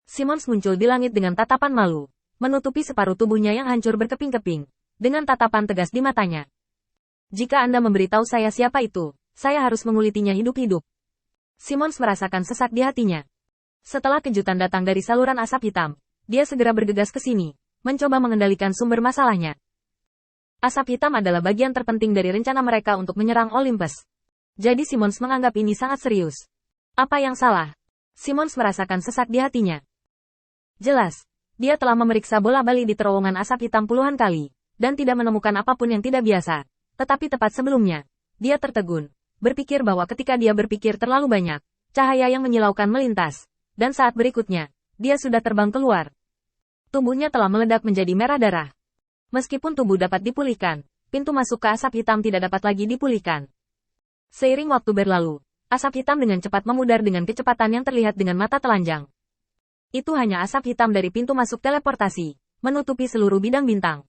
Simmons muncul di langit dengan tatapan malu, menutupi separuh tubuhnya yang hancur berkeping-keping, dengan tatapan tegas di matanya. Jika Anda memberitahu saya siapa itu, saya harus mengulitinya hidup-hidup. Simmons merasakan sesak di hatinya. Setelah kejutan datang dari saluran asap hitam, dia segera bergegas ke sini, mencoba mengendalikan sumber masalahnya. Asap hitam adalah bagian terpenting dari rencana mereka untuk menyerang Olympus. Jadi Simmons menganggap ini sangat serius. Apa yang salah? Simmons merasakan sesak di hatinya. Jelas, dia telah memeriksa bola-balik di terowongan asap hitam puluhan kali, dan tidak menemukan apapun yang tidak biasa. Tetapi tepat sebelumnya, dia tertegun, berpikir bahwa ketika dia berpikir terlalu banyak, cahaya yang menyilaukan melintas, dan saat berikutnya, dia sudah terbang keluar. Tubuhnya telah meledak menjadi merah darah. Meskipun tubuh dapat dipulihkan, pintu masuk ke asap hitam tidak dapat lagi dipulihkan. Seiring waktu berlalu, asap hitam dengan cepat memudar dengan kecepatan yang terlihat dengan mata telanjang. Itu hanya asap hitam dari pintu masuk teleportasi, menutupi seluruh bidang bintang.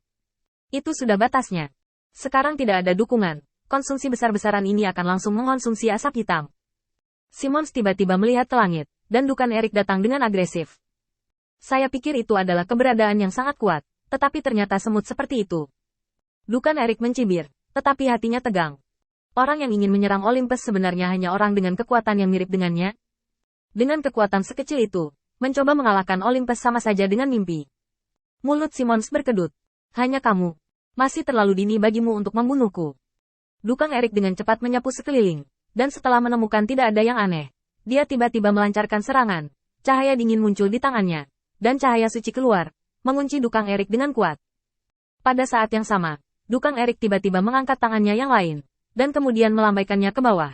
Itu sudah batasnya. Sekarang tidak ada dukungan, konsumsi besar-besaran ini akan langsung mengkonsumsi asap hitam. Simmons tiba-tiba melihat ke langit, dan Dukan Erik datang dengan agresif. Saya pikir itu adalah keberadaan yang sangat kuat, tetapi ternyata semut seperti itu. Dukan Erik mencibir, tetapi hatinya tegang. Orang yang ingin menyerang Olympus sebenarnya hanya orang dengan kekuatan yang mirip dengannya. Dengan kekuatan sekecil itu, mencoba mengalahkan Olympus sama saja dengan mimpi. Mulut Simmons berkedut. Hanya kamu. Masih terlalu dini bagimu untuk membunuhku. Dukan Erik dengan cepat menyapu sekeliling. Dan setelah menemukan tidak ada yang aneh, dia tiba-tiba melancarkan serangan. Cahaya dingin muncul di tangannya. Dan cahaya suci keluar, mengunci Dukan Erik dengan kuat. Pada saat yang sama, Dukan Erik tiba-tiba mengangkat tangannya yang lain, dan kemudian melambaikannya ke bawah.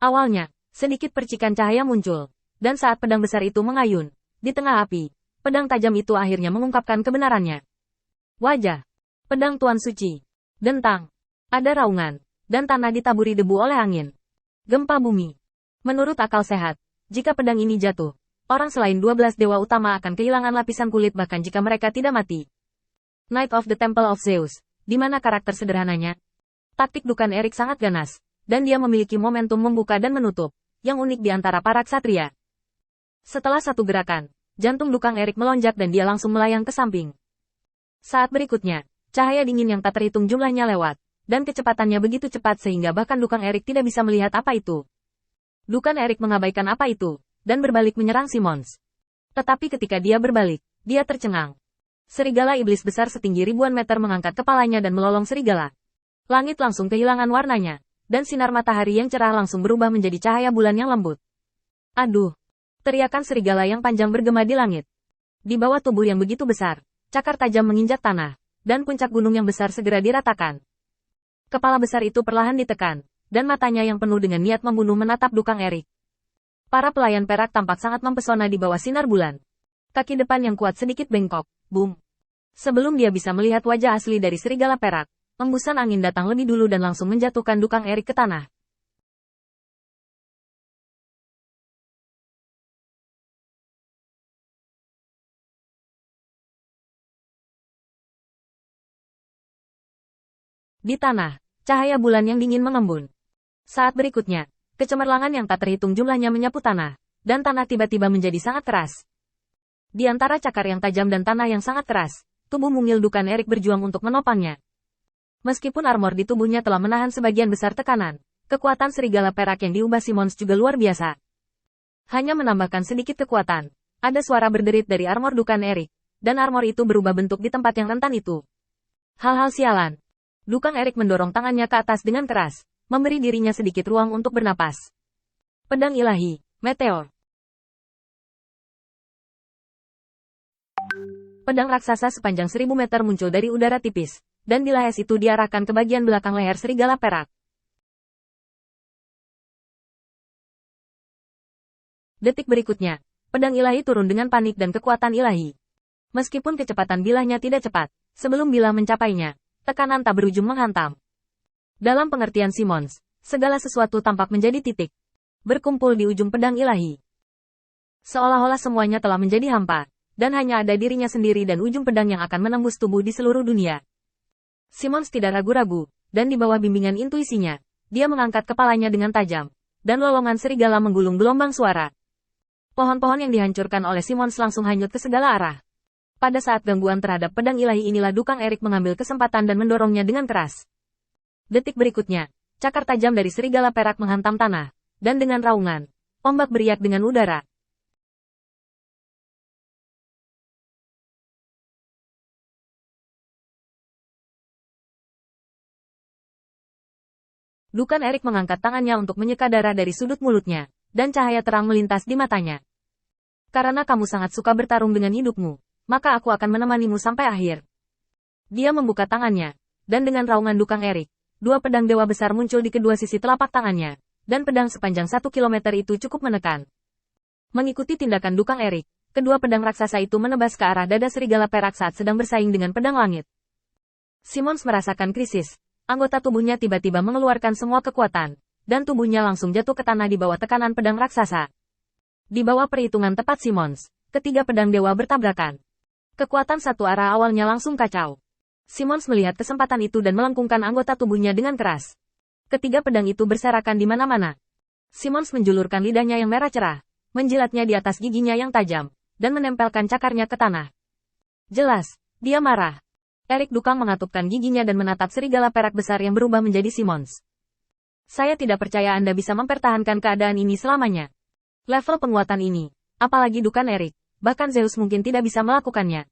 Awalnya, sedikit percikan cahaya muncul. Dan saat pedang besar itu mengayun, di tengah api, pedang tajam itu akhirnya mengungkapkan kebenarannya. Wajah. Pedang Tuan Suci. Dentang. Ada raungan, dan tanah ditaburi debu oleh angin. Gempa bumi. Menurut akal sehat, jika pedang ini jatuh, orang selain 12 dewa utama akan kehilangan lapisan kulit bahkan jika mereka tidak mati. Knight of the Temple of Zeus, di mana karakter sederhananya? Taktik Dukan Erik sangat ganas, dan dia memiliki momentum membuka dan menutup, yang unik di antara para ksatria. Setelah satu gerakan, jantung Dukan Erik melonjak dan dia langsung melayang ke samping. Saat berikutnya, cahaya dingin yang tak terhitung jumlahnya lewat, dan kecepatannya begitu cepat sehingga bahkan Dukan Erik tidak bisa melihat apa itu. Dukan Erik mengabaikan apa itu, dan berbalik menyerang Simmons. Tetapi ketika dia berbalik, dia tercengang. Serigala iblis besar setinggi ribuan meter mengangkat kepalanya dan melolong serigala. Langit langsung kehilangan warnanya, dan sinar matahari yang cerah langsung berubah menjadi cahaya bulan yang lembut. Aduh! Teriakan serigala yang panjang bergema di langit. Di bawah tubuh yang begitu besar, cakar tajam menginjak tanah, dan puncak gunung yang besar segera diratakan. Kepala besar itu perlahan ditekan, dan matanya yang penuh dengan niat membunuh menatap Dukan Erik. Para pelayan perak tampak sangat mempesona di bawah sinar bulan. Kaki depan yang kuat sedikit bengkok, boom. Sebelum dia bisa melihat wajah asli dari serigala perak, embusan angin datang lebih dulu dan langsung menjatuhkan Dukan Erik ke tanah. Di tanah, cahaya bulan yang dingin mengembun. Saat berikutnya, kecemerlangan yang tak terhitung jumlahnya menyapu tanah, dan tanah tiba-tiba menjadi sangat keras. Di antara cakar yang tajam dan tanah yang sangat keras, tubuh mungil Dukan Erik berjuang untuk menopangnya. Meskipun armor di tubuhnya telah menahan sebagian besar tekanan, kekuatan serigala perak yang diubah Simmons juga luar biasa. Hanya menambahkan sedikit kekuatan, ada suara berderit dari armor Dukan Erik, dan armor itu berubah bentuk di tempat yang rentan itu. Hal-hal sialan. Dukan Erik mendorong tangannya ke atas dengan keras, memberi dirinya sedikit ruang untuk bernapas. Pedang ilahi, meteor. Pedang raksasa sepanjang 1000 meter muncul dari udara tipis, dan bilahes itu diarahkan ke bagian belakang leher serigala perak. Detik berikutnya, pedang ilahi turun dengan panik dan kekuatan ilahi. Meskipun kecepatan bilahnya tidak cepat, sebelum bilah mencapainya, tekanan tak berujung menghantam. Dalam pengertian Simmons, segala sesuatu tampak menjadi titik. Berkumpul di ujung pedang ilahi. Seolah-olah semuanya telah menjadi hampa, dan hanya ada dirinya sendiri dan ujung pedang yang akan menembus tubuh di seluruh dunia. Simmons tidak ragu-ragu, dan di bawah bimbingan intuisinya, dia mengangkat kepalanya dengan tajam, dan lolongan serigala menggulung gelombang suara. Pohon-pohon yang dihancurkan oleh Simmons langsung hanyut ke segala arah. Pada saat gangguan terhadap pedang ilahi inilah Dukang Erik mengambil kesempatan dan mendorongnya dengan keras. Detik berikutnya, cakar tajam dari serigala perak menghantam tanah, dan dengan raungan, ombak beriak dengan udara. Dukang Erik mengangkat tangannya untuk menyeka darah dari sudut mulutnya, dan cahaya terang melintas di matanya. Karena kamu sangat suka bertarung dengan hidupmu, maka aku akan menemanimu sampai akhir. Dia membuka tangannya, dan dengan raungan Dukang Erik, dua pedang dewa besar muncul di kedua sisi telapak tangannya, dan pedang sepanjang 1 kilometer itu cukup menekan. Mengikuti tindakan Dukang Erik, kedua pedang raksasa itu menebas ke arah dada serigala perak saat sedang bersaing dengan pedang langit. Simmons merasakan krisis, anggota tubuhnya tiba-tiba mengeluarkan semua kekuatan, dan tubuhnya langsung jatuh ke tanah di bawah tekanan pedang raksasa. Di bawah perhitungan tepat Simmons, ketiga pedang dewa bertabrakan. Kekuatan satu arah awalnya langsung kacau. Simmons melihat kesempatan itu dan melengkungkan anggota tubuhnya dengan keras. Ketiga pedang itu berserakan di mana-mana. Simmons menjulurkan lidahnya yang merah cerah, menjilatnya di atas giginya yang tajam, dan menempelkan cakarnya ke tanah. Jelas, dia marah. Erik Dukang mengatupkan giginya dan menatap serigala perak besar yang berubah menjadi Simmons. Saya tidak percaya Anda bisa mempertahankan keadaan ini selamanya. Level penguatan ini, apalagi Dukang Erik, bahkan Zeus mungkin tidak bisa melakukannya.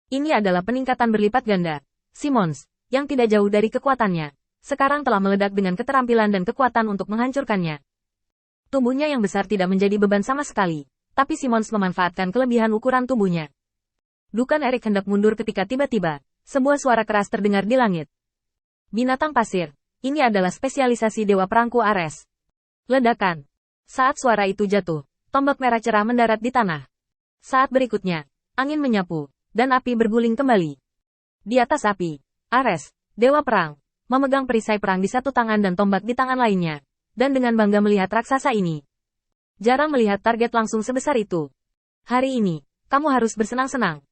Ini adalah peningkatan berlipat ganda. Simmons, yang tidak jauh dari kekuatannya, sekarang telah meledak dengan keterampilan dan kekuatan untuk menghancurkannya. Tubuhnya yang besar tidak menjadi beban sama sekali, tapi Simmons memanfaatkan kelebihan ukuran tubuhnya. Dukang Erik hendak mundur ketika tiba-tiba, sebuah suara keras terdengar di langit. Binatang pasir. Ini adalah spesialisasi Dewa Perangku Ares. Ledakan. Saat suara itu jatuh, tombak merah cerah mendarat di tanah. Saat berikutnya, angin menyapu, dan api berguling kembali. Di atas api, Ares, Dewa Perang, memegang perisai perang di satu tangan dan tombak di tangan lainnya, dan dengan bangga melihat raksasa ini. Jarang melihat target langsung sebesar itu. Hari ini, kamu harus bersenang-senang.